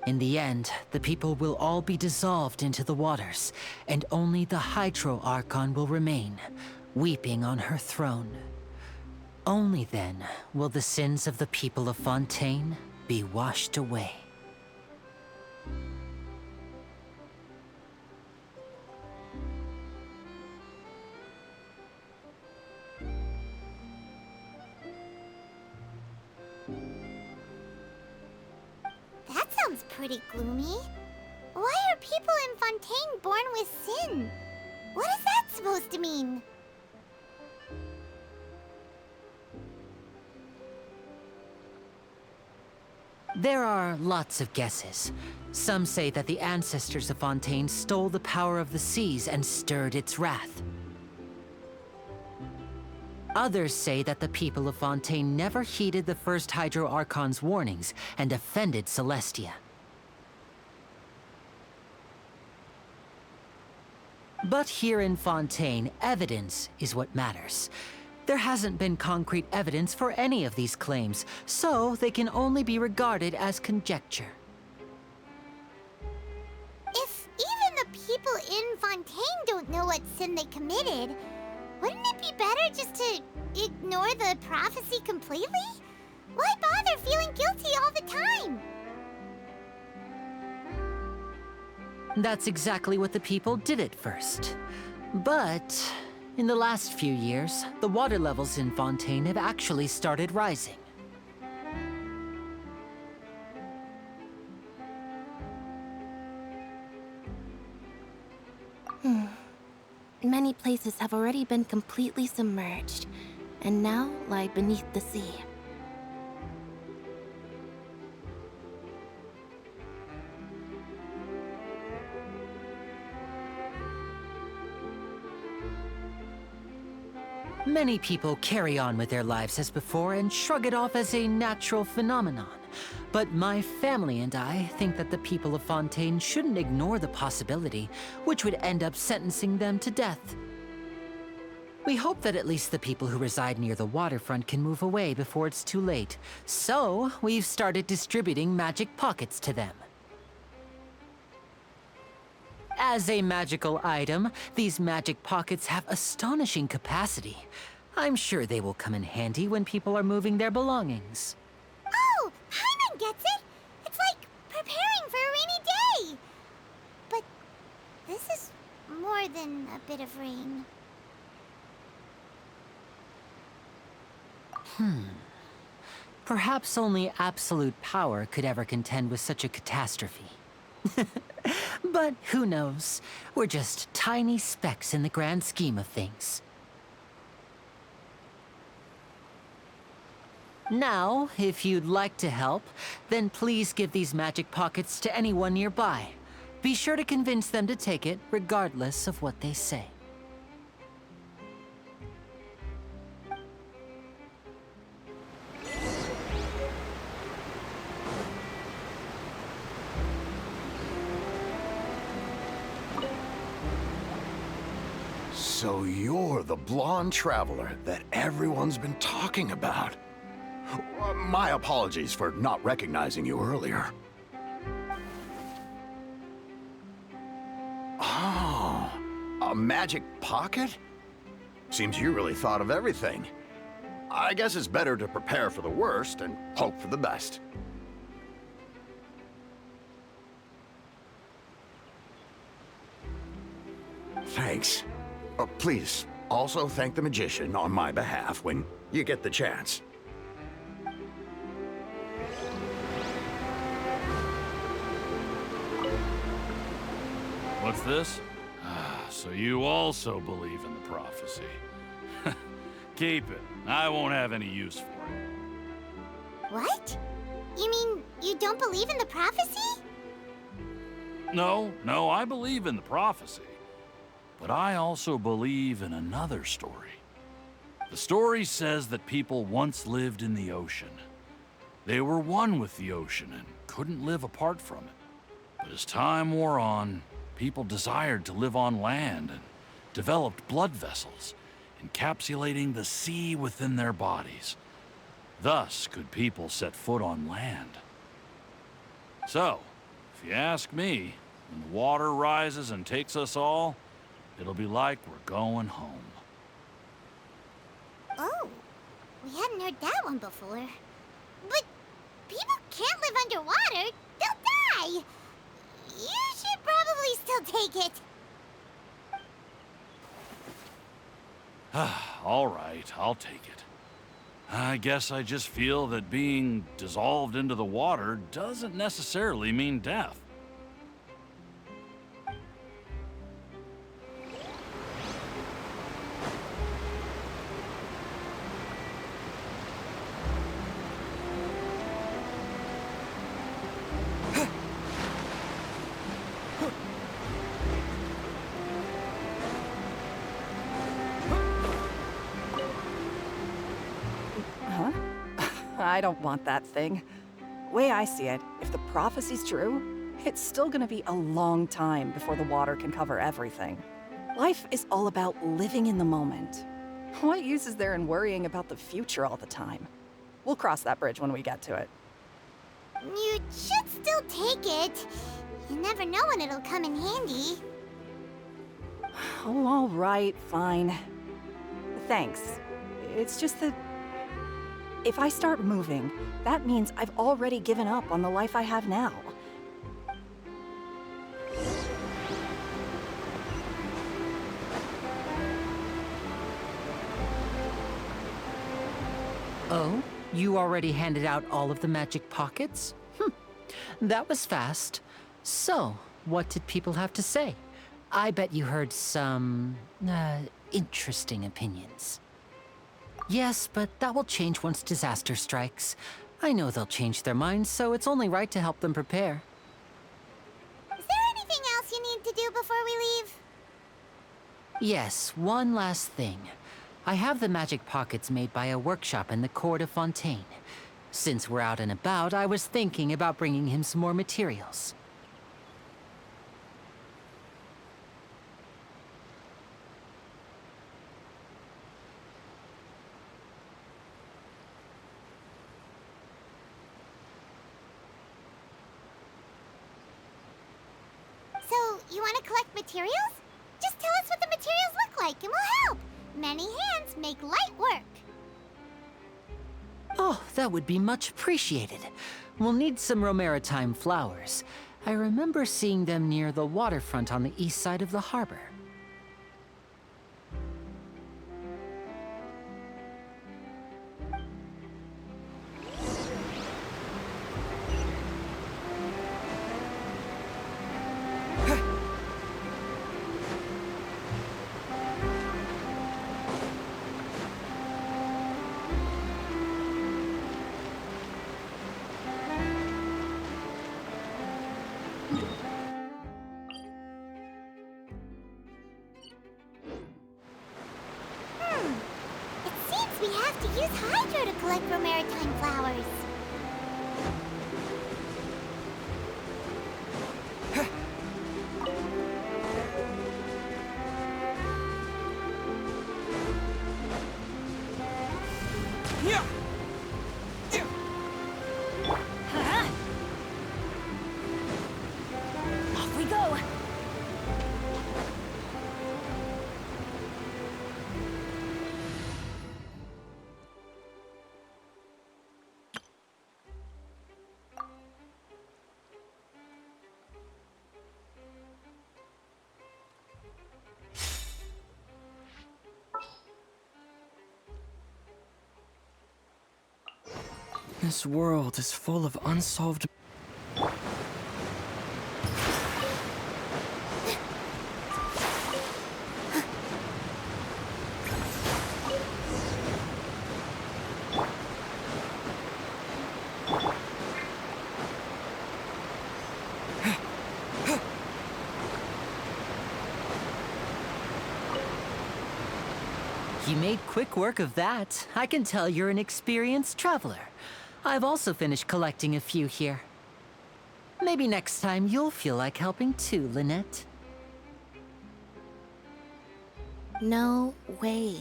In the end, the people will all be dissolved into the waters, and only the Hydro Archon will remain, weeping on her throne. Only then will the sins of the people of Fontaine be washed away. That sounds pretty gloomy. Why are people in Fontaine born with sin? What is that supposed to mean? There are lots of guesses. Some say that the ancestors of Fontaine stole the power of the seas and stirred its wrath. Others say that the people of Fontaine never heeded the first Hydro Archon's warnings and offended Celestia. But here in Fontaine, evidence is what matters. There hasn't been concrete evidence for any of these claims, so they can only be regarded as conjecture. If even the people in Fontaine don't know what sin they committed, wouldn't it be better just to ignore the prophecy completely? Why bother feeling guilty all the time? That's exactly what the people did at first. But in the last few years, the water levels in Fontaine have actually started rising. Many places have already been completely submerged, and now lie beneath the sea. Many people carry on with their lives as before and shrug it off as a natural phenomenon. But my family and I think that the people of Fontaine shouldn't ignore the possibility, which would end up sentencing them to death. We hope that at least the people who reside near the waterfront can move away before it's too late. So, we've started distributing magic pockets to them. As a magical item, these magic pockets have astonishing capacity. I'm sure they will come in handy when people are moving their belongings. Oh, Paimon gets it! It's like preparing for a rainy day! But this is more than a bit of rain. Perhaps only absolute power could ever contend with such a catastrophe. But who knows? We're just tiny specks in the grand scheme of things. Now, if you'd like to help, then please give these magic pockets to anyone nearby. Be sure to convince them to take it, regardless of what they say. So you're the blonde traveler that everyone's been talking about. My apologies for not recognizing you earlier. Oh, a magic pocket? Seems you really thought of everything. I guess it's better to prepare for the worst and hope for the best. Thanks. Please, also thank the magician on my behalf when you get the chance. What's this? So you also believe in the prophecy. Keep it. I won't have any use for it. What? You mean you don't believe in the prophecy? No, I believe in the prophecy. But I also believe in another story. The story says that people once lived in the ocean. They were one with the ocean and couldn't live apart from it. But as time wore on, people desired to live on land and developed blood vessels, encapsulating the sea within their bodies. Thus could people set foot on land. So, If you ask me, when the water rises and takes us all, it'll be like we're going home. Oh, we hadn't heard that one before. But people can't live underwater. They'll die. You should probably still take it. All right, I'll take it. I guess I just feel that being dissolved into the water doesn't necessarily mean death. Huh? I don't want that thing. Way I see it, if the prophecy's true, it's still gonna be a long time before the water can cover everything. Life is all about living in the moment. What use is there in worrying about the future all the time? We'll cross that bridge when we get to it. You should still take it. You never know when it'll come in handy. Oh, all right, fine. Thanks. It's just that if I start moving, that means I've already given up on the life I have now. Oh, you already handed out all of the magic pockets? That was fast. So, what did people have to say? I bet you heard some, interesting opinions. Yes, but that will change once disaster strikes. I know they'll change their minds, so it's only right to help them prepare. Is there anything else you need to do before we leave? Yes, one last thing. I have the magic pockets made by a workshop in the court of Fontaine. Since we're out and about, I was thinking about bringing him some more materials. So, you want to collect materials? Just tell us what the materials look like and we'll help. Many hands make light work. Oh, that would be much appreciated. We'll need some Romaritime flowers. I remember seeing them near the waterfront on the east side of the harbor. It seems we have to use Hydro to collect Romaritime flowers. Off we go! This world is full of unsolved. You made quick work of that. I can tell you're an experienced traveler. I've also finished collecting a few here. Maybe next time you'll feel like helping too, Lynette. No way.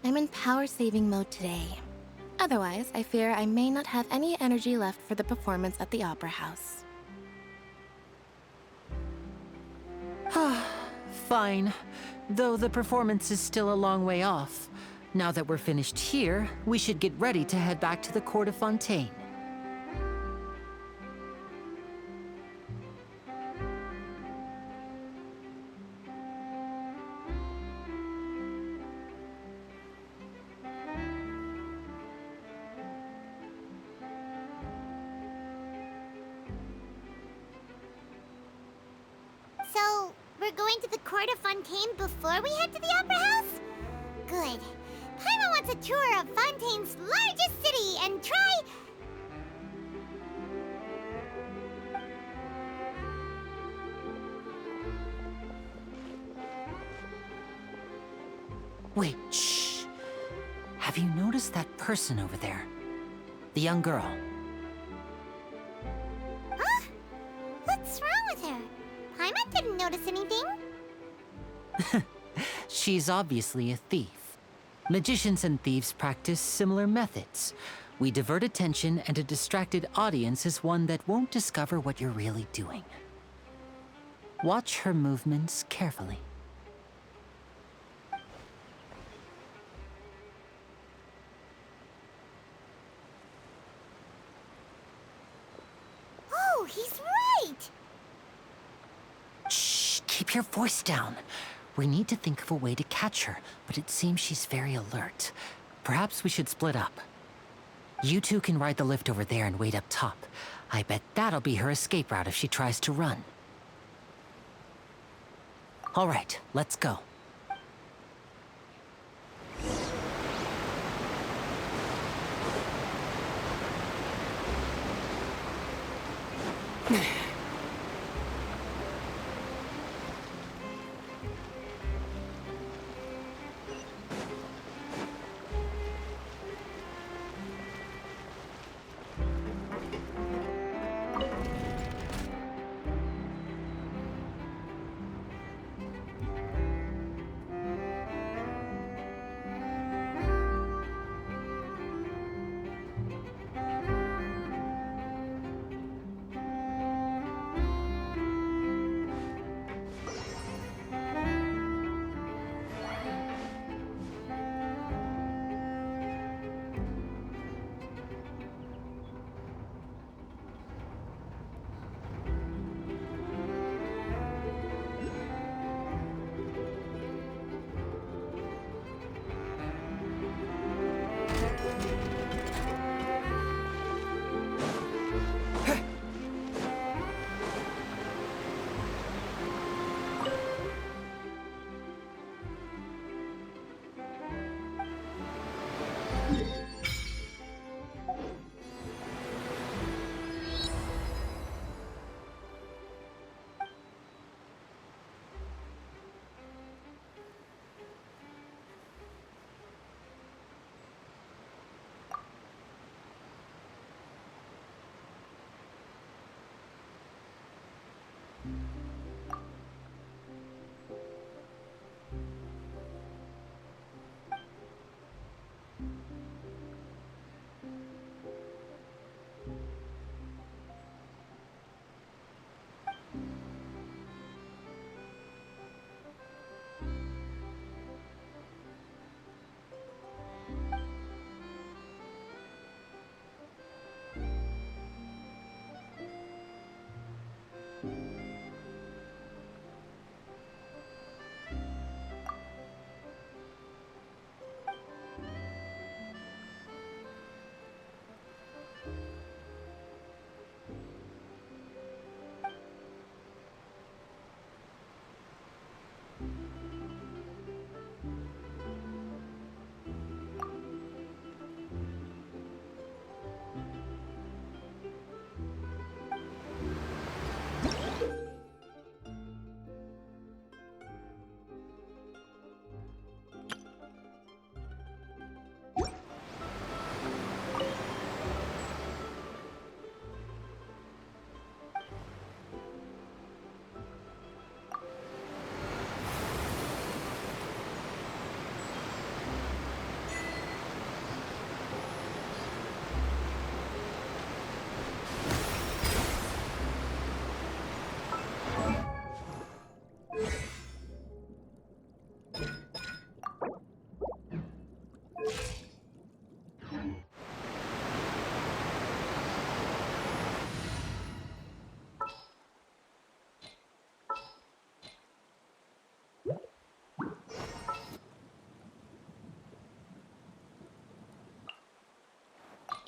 I'm in power-saving mode today. Otherwise, I fear I may not have any energy left for the performance at the Opera House. Fine. Though the performance is still a long way off. Now that we're finished here, we should get ready to head back to the Court of Fontaine. So, we're going to the Court of Fontaine before we head to the Opera House? Good. Paimon wants a tour of Fontaine's largest city and try... Wait, shh. Have you noticed that person over there? The young girl. Huh? What's wrong with her? Paimon didn't notice anything. She's obviously a thief. Magicians and thieves practice similar methods. We divert attention, and a distracted audience is one that won't discover what you're really doing. Watch her movements carefully. Oh, he's right! Shh, keep your voice down. We need to think of a way to catch her, but it seems she's very alert. Perhaps we should split up. You two can ride the lift over there and wait up top. I bet that'll be her escape route if she tries to run. All right, let's go.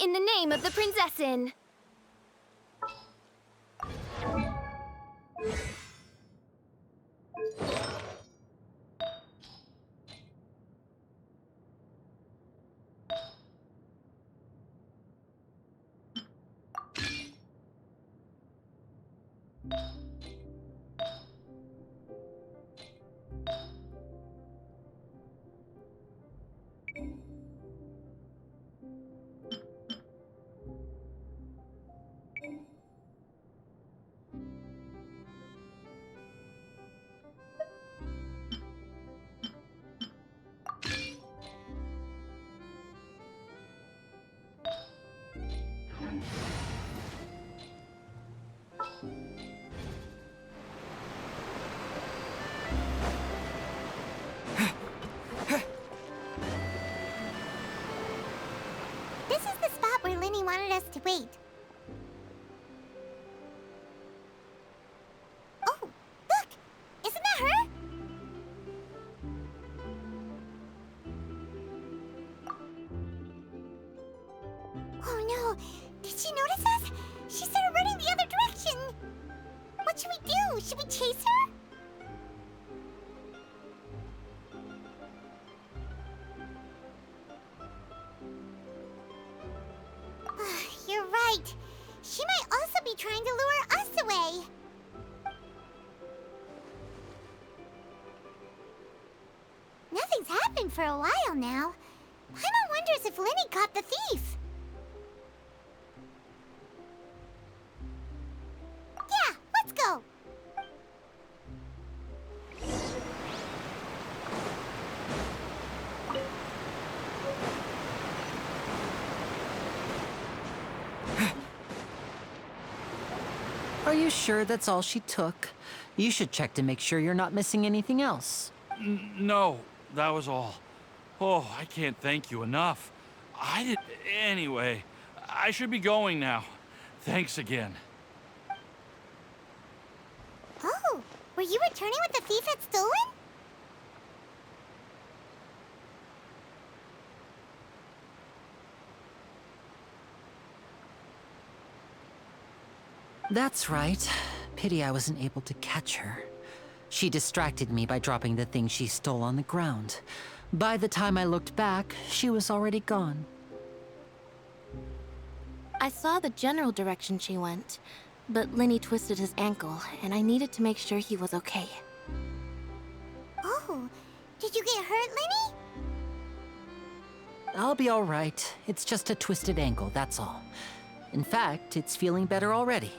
In the name of the Prinzessin! This is the spot where Linny wanted us to wait. Oh, look! Isn't that her? Oh no! Did she notice us? She started running the other direction! What should we do? Should we chase her? You're right. She might also be trying to lure us away. Nothing's happened for a while now. Paimon wonders if Linny caught the thief. Yeah, let's go. Are you sure that's all she took? You should check to make sure you're not missing anything else. No, that was all. Oh, I can't thank you enough. I did. Anyway, I should be going now. Thanks again. Oh, were you returning what the thief had stolen? That's right. Pity I wasn't able to catch her. She distracted me by dropping the thing she stole on the ground. By the time I looked back, she was already gone. I saw the general direction she went, but Linny twisted his ankle, and I needed to make sure he was okay. Oh, did you get hurt, Linny? I'll be all right. It's just a twisted ankle, that's all. In fact, it's feeling better already.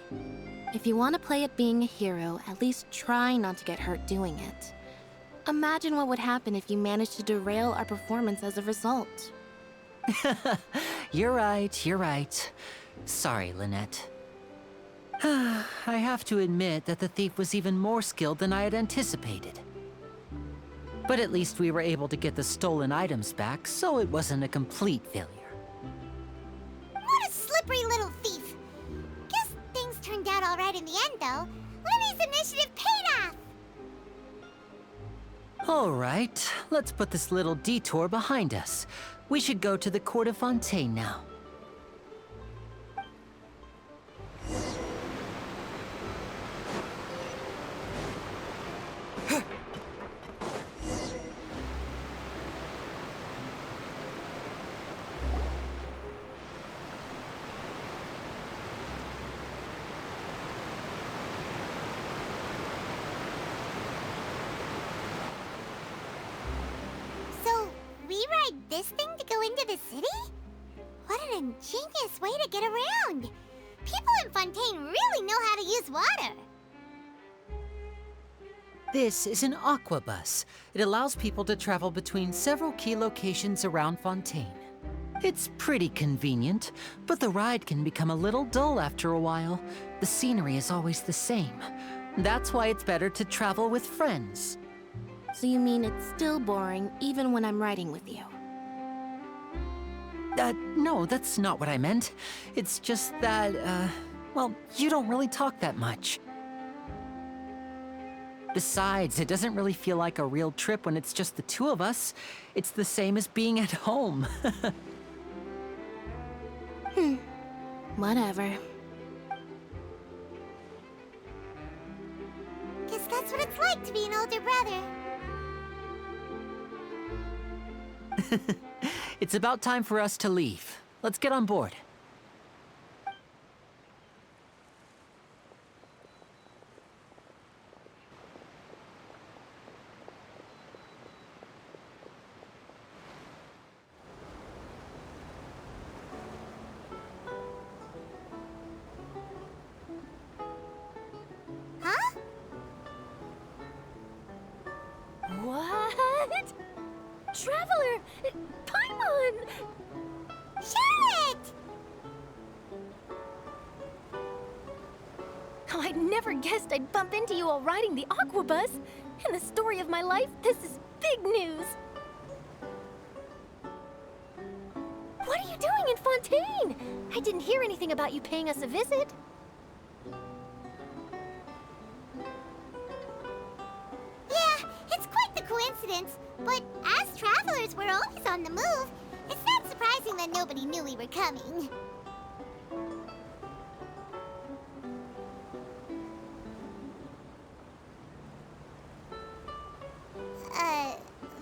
If you want to play at being a hero, at least try not to get hurt doing it. Imagine what would happen if you managed to derail our performance as a result. You're right. Sorry, Lynette. I have to admit that the thief was even more skilled than I had anticipated. But at least we were able to get the stolen items back, so it wasn't a complete failure. What a slippery little thief. Guess things turned out all right in the end, though. Linny's initiative paid off. All right, let's put this little detour behind us. We should go to the Court of Fontaine now. This thing to go into the city? What an ingenious way to get around! People in Fontaine really know how to use water! This is an aqua bus. It allows people to travel between several key locations around Fontaine. It's pretty convenient, but the ride can become a little dull after a while. The scenery is always the same. That's why it's better to travel with friends. So you mean it's still boring even when I'm riding with you? No, that's not what I meant. It's just that, well, you don't really talk that much. Besides, it doesn't really feel like a real trip when it's just the two of us. It's the same as being at home. Whatever. Guess that's what it's like to be an older brother. It's about time for us to leave. Let's get on board. Huh? What? Traveler! Paimon! Charlotte! Oh, I never guessed I'd bump into you while riding the Aquabus. In the story of my life, this is big news. What are you doing in Fontaine? I didn't hear anything about you paying us a visit. Yeah, it's quite the coincidence. But as travelers, we're always on the move. It's not surprising that nobody knew we were coming.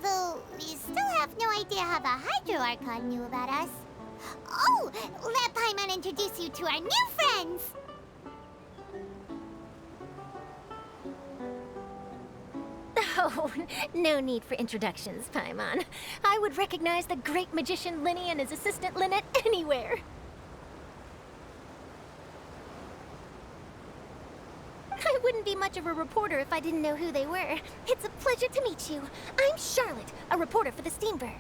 Though we still have no idea how the Hydro Archon knew about us. Oh, let Paimon introduce you to our new friends! Oh, no need for introductions, Paimon. I would recognize the great magician Linny and his assistant Lynette anywhere. I wouldn't be much of a reporter if I didn't know who they were. It's a pleasure to meet you. I'm Charlotte, a reporter for the Steambird.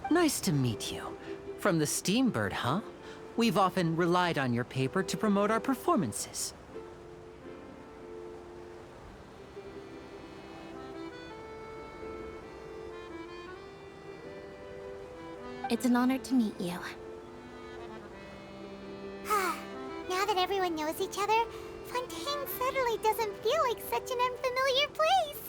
Nice to meet you. From the Steambird, huh? We've often relied on your paper to promote our performances. It's an honor to meet you. Now that everyone knows each other, Fontaine suddenly doesn't feel like such an unfamiliar place.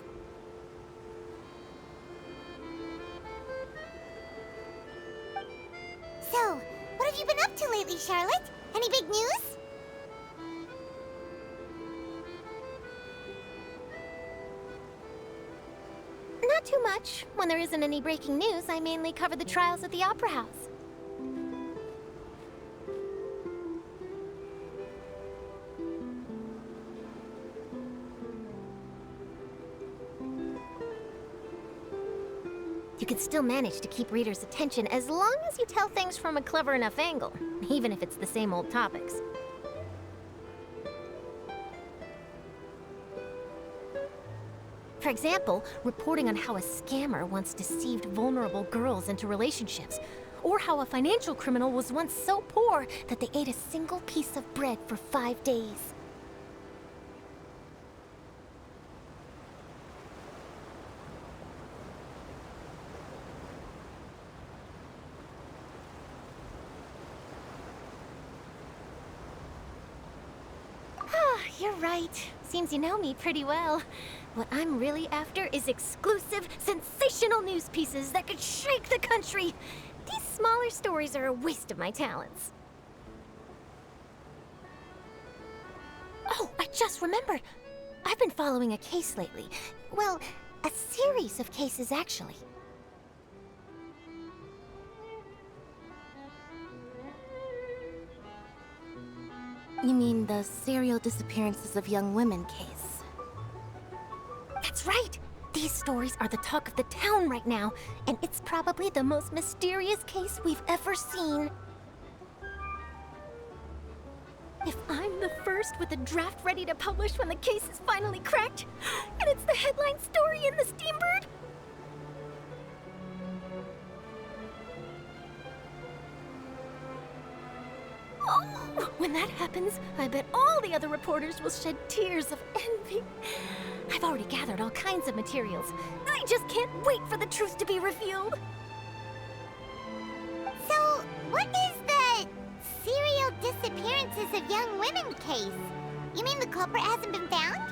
So, what have you been up to lately, Charlotte? Any big news? Not too much. When there isn't any breaking news, I mainly cover the trials at the Opera House. You can still manage to keep readers' attention as long as you tell things from a clever enough angle, even if it's the same old topics. For example, reporting on how a scammer once deceived vulnerable girls into relationships, or how a financial criminal was once so poor that they ate a single piece of bread for 5 days. You're right. Seems you know me pretty well. What I'm really after is exclusive, sensational news pieces that could shake the country. These smaller stories are a waste of my talents. Oh, I just remembered. I've been following a case lately. Well, a series of cases, actually. You mean the serial disappearances of young women case? That's right! These stories are the talk of the town right now, and it's probably the most mysterious case we've ever seen. If I'm the first with a draft ready to publish when the case is finally cracked, and it's the headline story in the Steambird, oh, when that happens, I bet all the other reporters will shed tears of envy. I've already gathered all kinds of materials. I just can't wait for the truth to be revealed. So, what is the serial disappearances of young women case? You mean the culprit hasn't been found?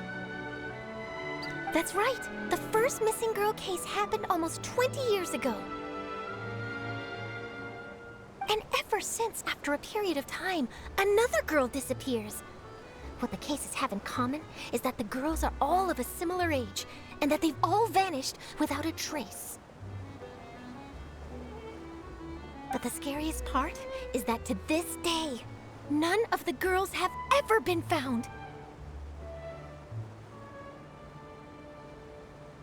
That's right. The first missing girl case happened almost 20 years ago. ever since, after a period of time, another girl disappears. What the cases have in common is that the girls are all of a similar age, and that they've all vanished without a trace. But the scariest part is that to this day, none of the girls have ever been found.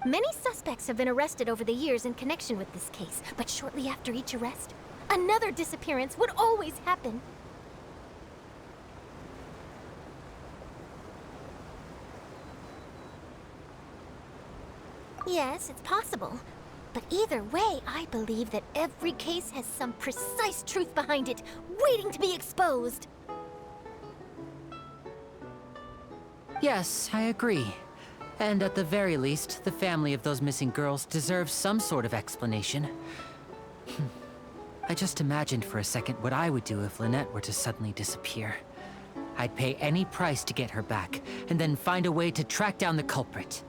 Many suspects have been arrested over the years in connection with this case, but shortly after each arrest, another disappearance would always happen. Yes, it's possible. But either way, I believe that every case has some precise truth behind it, waiting to be exposed. Yes, I agree. And at the very least, the family of those missing girls deserves some sort of explanation. I just imagined for a second what I would do if Lynette were to suddenly disappear. I'd pay any price to get her back, and then find a way to track down the culprit.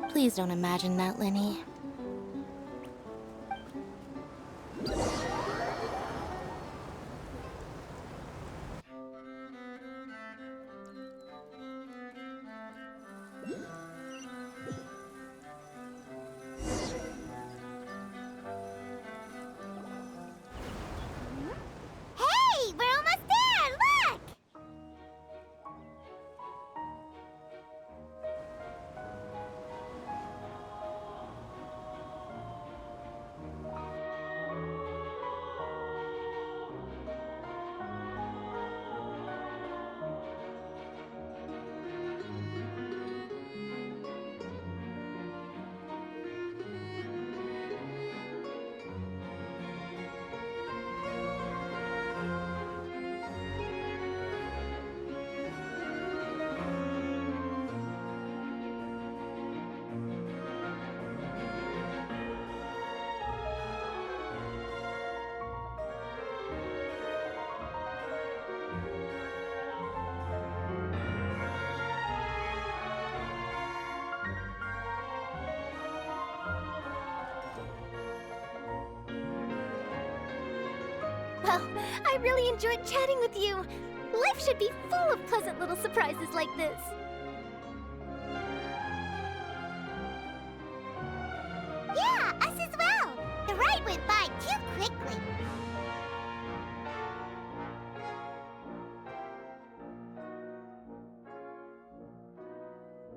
Please don't imagine that, Lenny. Hey, we're almost there! Look! Well, I really enjoyed chatting with you. Life should be full of pleasant little surprises like this. Yeah, us as well! The ride went by too quickly.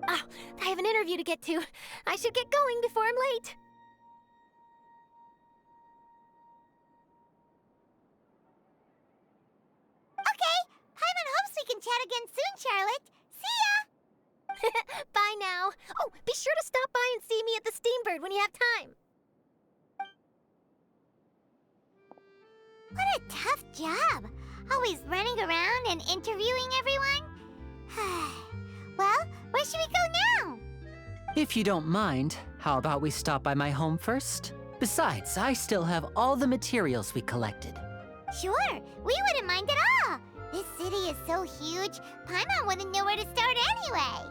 Ah, I have an interview to get to. I should get going before I'm late. Okay, Paimon hopes we can chat again soon, Charlotte. See ya! Bye now. Oh, be sure to stop by and see me at the Steambird when you have time. What a tough job. Always running around and interviewing everyone. Well, where should we go now? If you don't mind, how about we stop by my home first? Besides, I still have all the materials we collected. Sure, we wouldn't mind at all. This city is so huge, Paimon wouldn't know where to start anyway.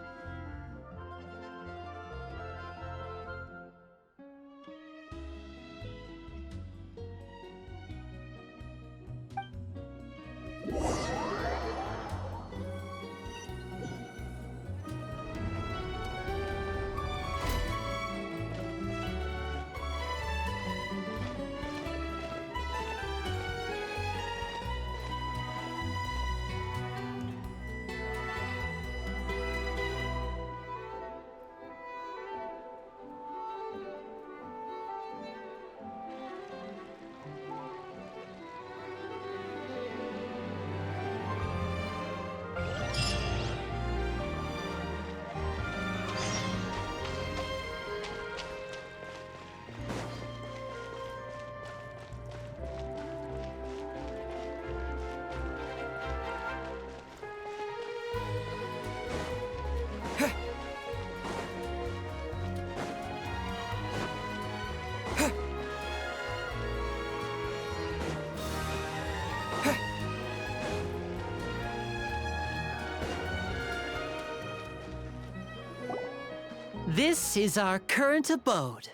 This is our current abode.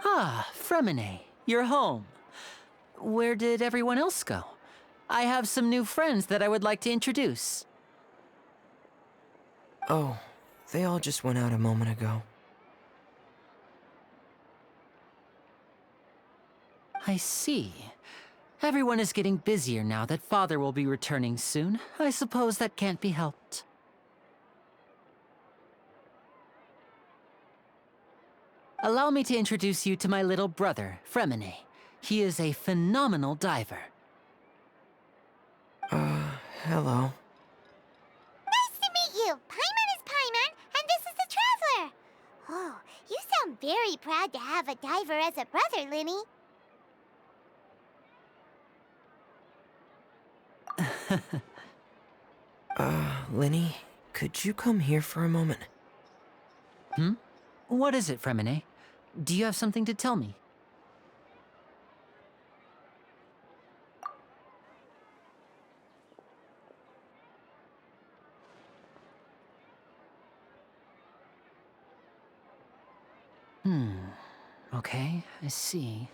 Ah, Fremine, you're home. Where did everyone else go? I have some new friends that I would like to introduce. Oh, they all just went out a moment ago. I see. Everyone is getting busier now that Father will be returning soon. I suppose that can't be helped. Allow me to introduce you to my little brother, Fremine. He is a phenomenal diver. Hello. Nice to meet you. Paimon is Paimon, and this is the Traveler. Oh, you sound very proud to have a diver as a brother, Linny. Linny, could you come here for a moment? What is it, Fremine? Do you have something to tell me? Okay, I see.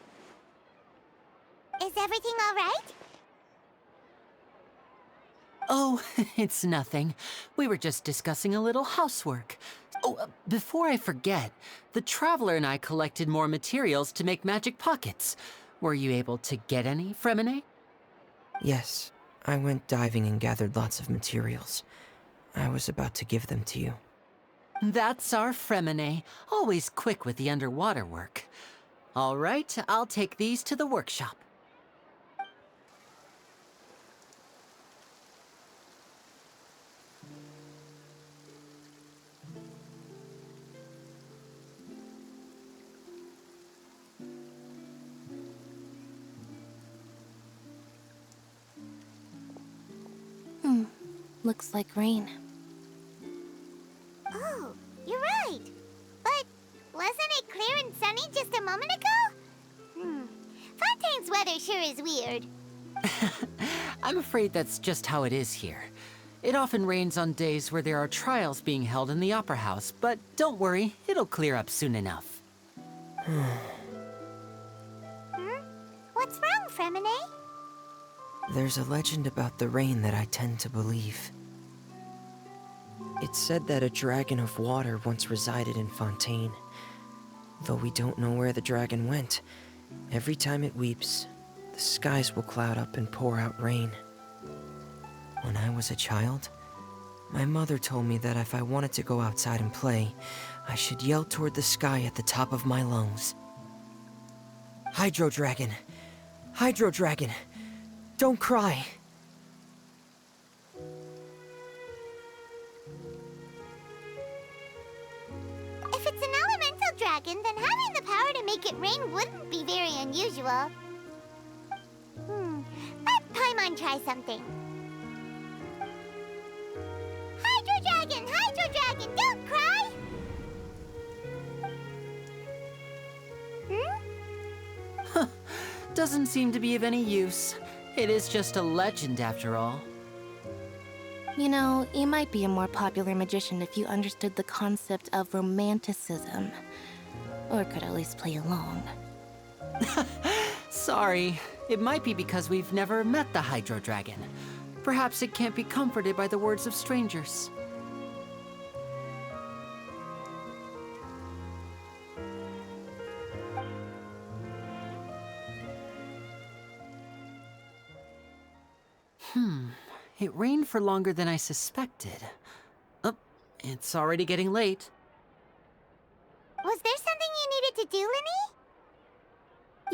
Is everything all right? Oh, it's nothing. We were just discussing a little housework. Oh, before I forget, the Traveler and I collected more materials to make magic pockets. Were you able to get any, Fremine? Yes, I went diving and gathered lots of materials. I was about to give them to you. That's our Fremine, always quick with the underwater work. All right, I'll take these to the workshop. Looks like rain. Oh, you're right. But wasn't it clear and sunny just a moment ago? Fontaine's weather sure is weird. I'm afraid that's just how it is here. It often rains on days where there are trials being held in the Opera House, but don't worry, it'll clear up soon enough. What's wrong, Fremine? There's a legend about the rain that I tend to believe. It's said that a dragon of water once resided in Fontaine. Though we don't know where the dragon went, every time it weeps, the skies will cloud up and pour out rain. When I was a child, my mother told me that if I wanted to go outside and play, I should yell toward the sky at the top of my lungs. Hydro Dragon! Hydro Dragon! Don't cry! If it's an elemental dragon, then having the power to make it rain wouldn't be very unusual. Let Paimon try something. Hydro Dragon, don't cry! Doesn't seem to be of any use. It is just a legend after all. You know, you might be a more popular magician if you understood the concept of romanticism. Or could at least play along. Sorry, it might be because we've never met the Hydro Dragon. Perhaps it can't be comforted by the words of strangers. It rained for longer than I suspected. Oh, it's already getting late. Was there something you needed to do, Linny?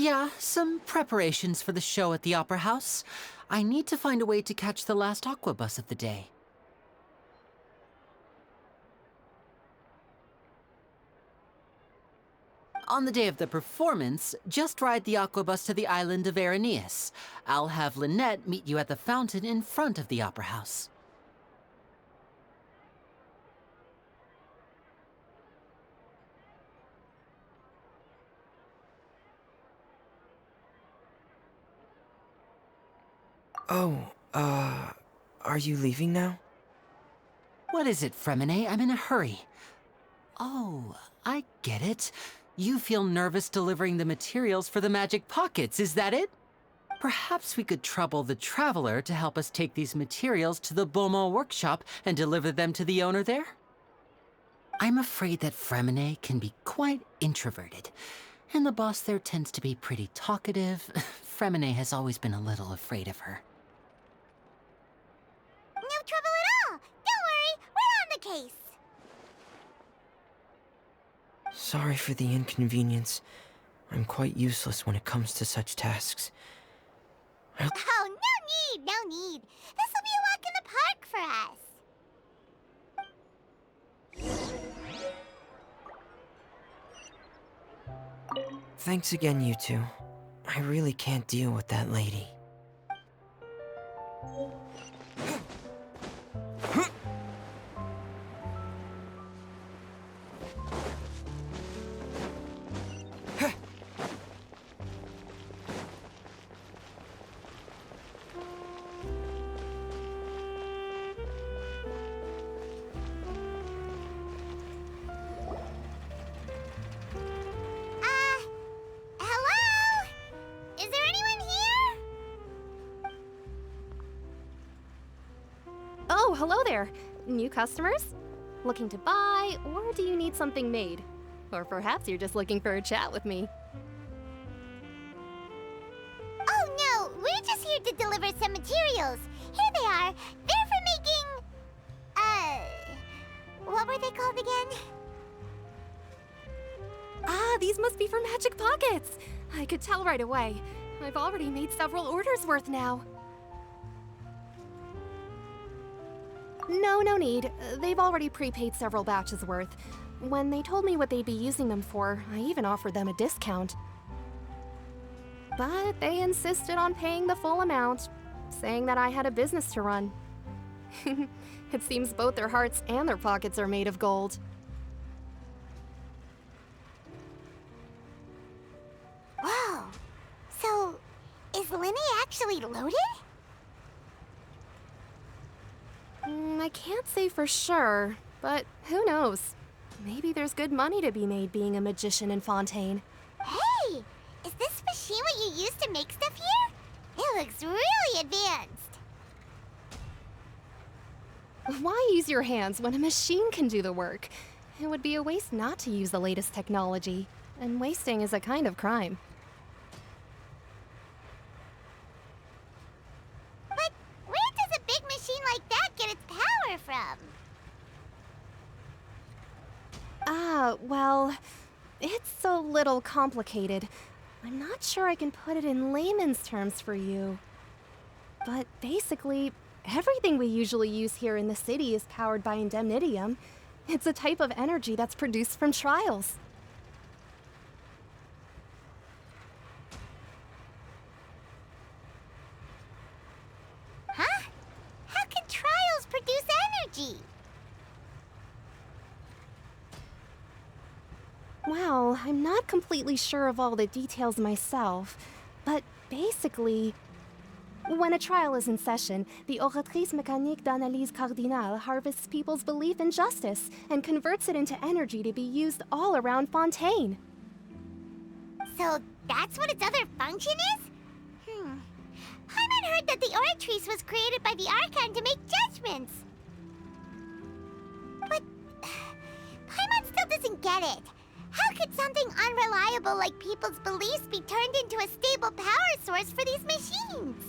Yeah, some preparations for the show at the Opera House. I need to find a way to catch the last aqua bus of the day. On the day of the performance, just ride the aqua bus to the island of Araneus. I'll have Lynette meet you at the fountain in front of the Opera House. Oh, are you leaving now? What is it, Fremine? I'm in a hurry. Oh, I get it. You feel nervous delivering the materials for the magic pockets, is that it? Perhaps we could trouble the Traveler to help us take these materials to the Beaumont workshop and deliver them to the owner there? I'm afraid that Fremine can be quite introverted, and the boss there tends to be pretty talkative. Fremine has always been a little afraid of her. No trouble at all! Don't worry, we're on the case! Sorry for the inconvenience. I'm quite useless when it comes to such tasks. Oh, no need, no need. This will be a walk in the park for us. Thanks again, you two. I really can't deal with that lady. Hello? Is there anyone here? Oh, hello there. New customers? Looking to buy, or do you need something made? Or perhaps you're just looking for a chat with me. Oh no, we're just here to deliver some materials. Here they are. They're for making... what were they called again? Ah, these must be for magic pockets. I could tell right away. I've already made several orders worth now. No need. They've already prepaid several batches worth. When they told me what they'd be using them for, I even offered them a discount. But they insisted on paying the full amount, saying that I had a business to run. It seems both their hearts and their pockets are made of gold. Whoa. So, is Linny actually loaded? I can't say for sure, but who knows? Maybe there's good money to be made being a magician in Fontaine. Hey! Is this machine what you use to make stuff here? It looks really advanced. Why use your hands when a machine can do the work? It would be a waste not to use the latest technology, and wasting is a kind of crime. But where does a big machine like that get its power from? Well, it's a little complicated. I'm not sure I can put it in layman's terms for you. But basically, everything we usually use here in the city is powered by indemnitium. It's a type of energy that's produced from trials. Huh? How can trials produce energy? Well, I'm not completely sure of all the details myself, but basically, when a trial is in session, the Oratrice Mécanique d'Analyse Cardinale harvests people's belief in justice and converts it into energy to be used all around Fontaine. So that's what its other function is? Paimon heard that the Oratrice was created by the Archon to make judgments. But Paimon still doesn't get it. How could something unreliable like people's beliefs be turned into a stable power source for these machines?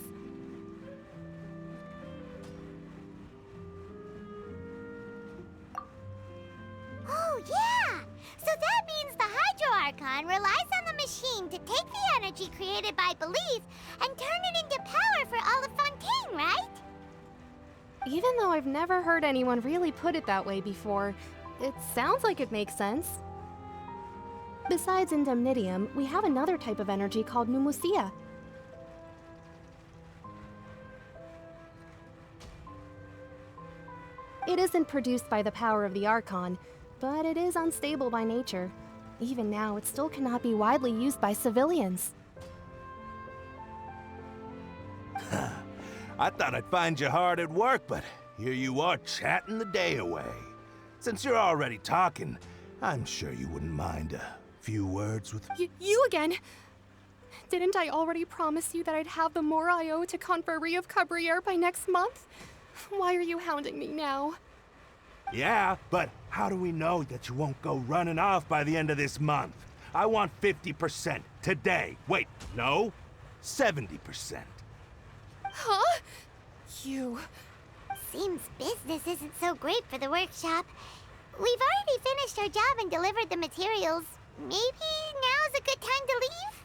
Oh, yeah! So that means the Hydro Archon relies on the machine to take the energy created by belief and turn it into power for all of Fontaine, right? Even though I've never heard anyone really put it that way before, it sounds like it makes sense. Besides indemnitium, we have another type of energy called pneumosia. It isn't produced by the power of the Archon, but it is unstable by nature. Even now, it still cannot be widely used by civilians. I thought I'd find you hard at work, but here you are chatting the day away. Since you're already talking, I'm sure you wouldn't mind a Few words with... You again? Didn't I already promise you that I'd have the more I owe to Confrérie of Cabriere by next month? Why are you hounding me now? Yeah, but how do we know that you won't go running off by the end of this month? I want 50% today. Wait, no, 70%. Huh? You... Seems business isn't so great for the workshop. We've already finished our job and delivered the materials. Maybe now's a good time to leave?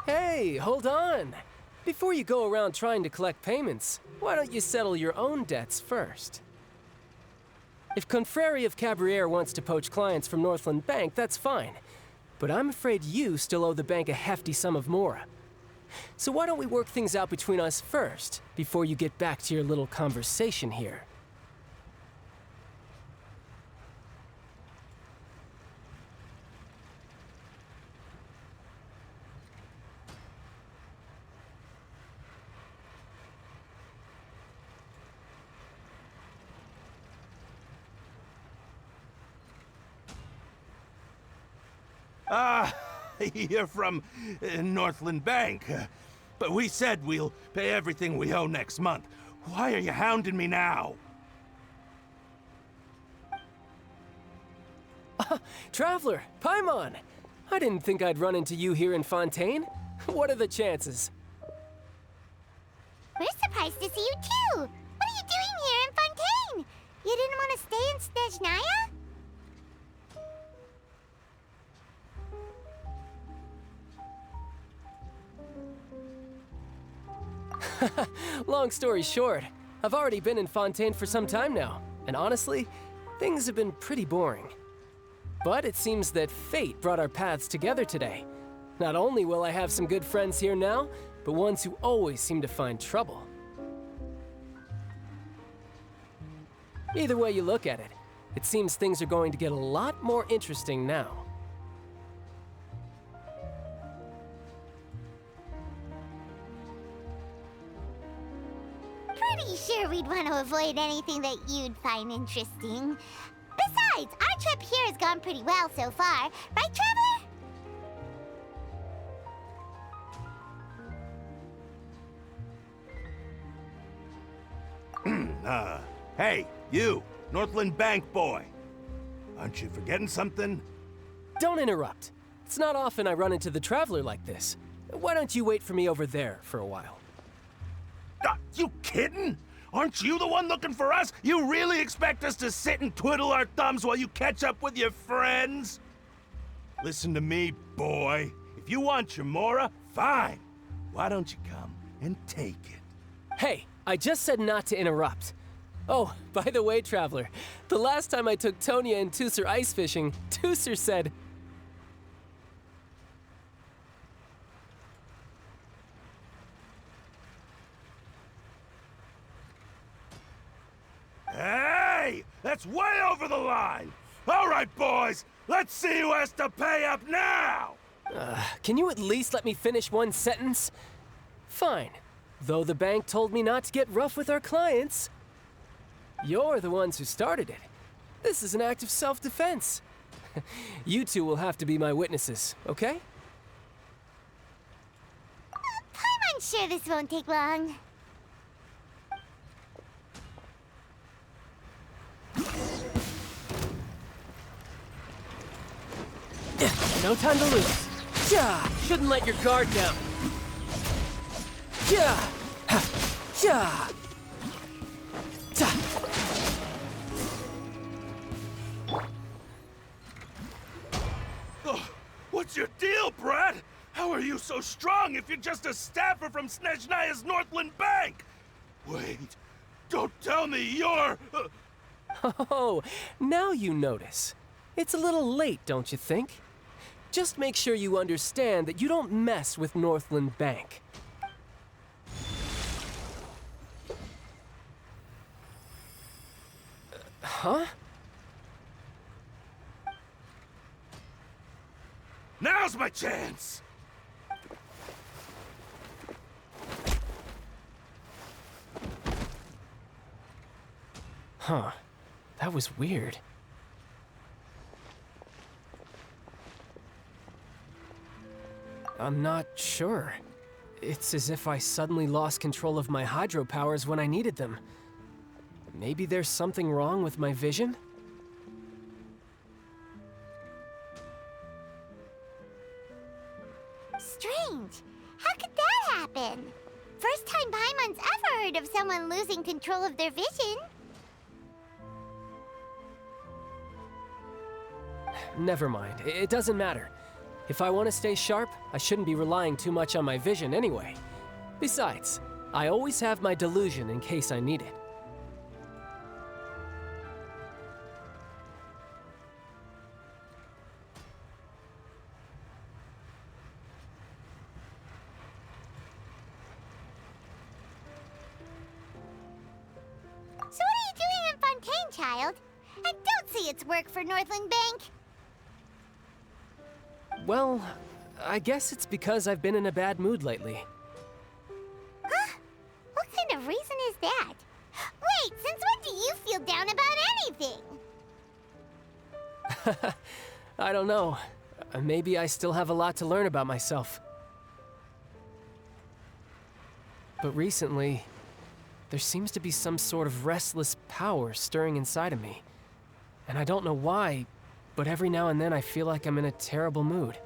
Hey, hold on! Before you go around trying to collect payments, why don't you settle your own debts first? If Confrérie of Cabriere wants to poach clients from Northland Bank, that's fine. But I'm afraid you still owe the bank a hefty sum of mora. So why don't we work things out between us first, before you get back to your little conversation here? You're from Northland Bank. But we said we'll pay everything we owe next month. Why are you hounding me now? Traveler, Paimon! I didn't think I'd run into you here in Fontaine. What are the chances? We're surprised to see you too! What are you doing here in Fontaine? You didn't want to stay in Snezhnaya? Long story short, I've already been in Fontaine for some time now, and honestly, things have been pretty boring. But it seems that fate brought our paths together today. Not only will I have some good friends here now, but ones who always seem to find trouble. Either way you look at it, it seems things are going to get a lot more interesting now. Pretty sure we'd want to avoid anything that you'd find interesting. Besides, our trip here has gone pretty well so far. Right, Traveler? Hey, you, Northland Bank boy. Aren't you forgetting something? Don't interrupt. It's not often I run into the Traveler like this. Why don't you wait for me over there for a while? You kidding? Aren't you the one looking for us? You really expect us to sit and twiddle our thumbs while you catch up with your friends? Listen to me, boy. If you want your mora, fine. Why don't you come and take it? Hey, I just said not to interrupt. Oh, by the way, Traveler, the last time I took Tonya and Tusser ice fishing, Tusser said, Hey! That's way over the line! All right, boys, let's see who has to pay up now! Can you at least let me finish one sentence? Fine. Though the bank told me not to get rough with our clients. You're the ones who started it. This is an act of self-defense. You two will have to be my witnesses, okay? I'm sure this won't take long. No time to lose. Yeah, shouldn't let your guard down. Yeah, yeah. Oh, what's your deal, Brad? How are you so strong if you're just a staffer from Snezhnaya's Northland Bank? Wait, don't tell me you're... Oh, now you notice. It's a little late, don't you think? Just make sure you understand that you don't mess with Northland Bank. Huh? Now's my chance! Huh. That was weird. I'm not sure. It's as if I suddenly lost control of my hydro powers when I needed them. Maybe there's something wrong with my vision? Strange. How could that happen? First time Paimon's ever heard of someone losing control of their vision. Never mind. It doesn't matter. If I want to stay sharp, I shouldn't be relying too much on my vision anyway. Besides, I always have my delusion in case I need it. So what are you doing in Fontaine, child? I don't see its work for Northland Bank. Well, I guess it's because I've been in a bad mood lately. Huh? What kind of reason is that? Wait, since when do you feel down about anything? I don't know. Maybe I still have a lot to learn about myself. But recently, there seems to be some sort of restless power stirring inside of me. And I don't know why, but every now and then I feel like I'm in a terrible mood.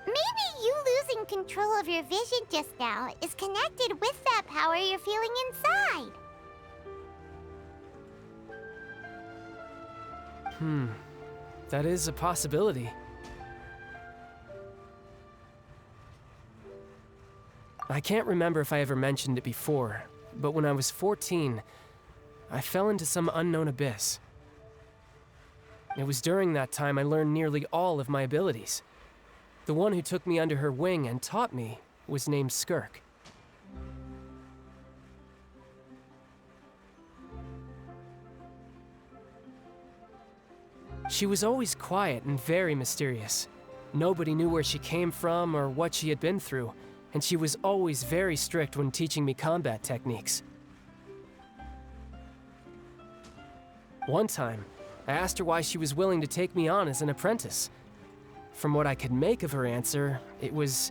Maybe you losing control of your vision just now is connected with that power you're feeling inside. That is a possibility. I can't remember if I ever mentioned it before, but when I was 14, I fell into some unknown abyss. It was during that time I learned nearly all of my abilities. The one who took me under her wing and taught me was named Skirk. She was always quiet and very mysterious. Nobody knew where she came from or what she had been through, and she was always very strict when teaching me combat techniques. One time, I asked her why she was willing to take me on as an apprentice. From what I could make of her answer, it was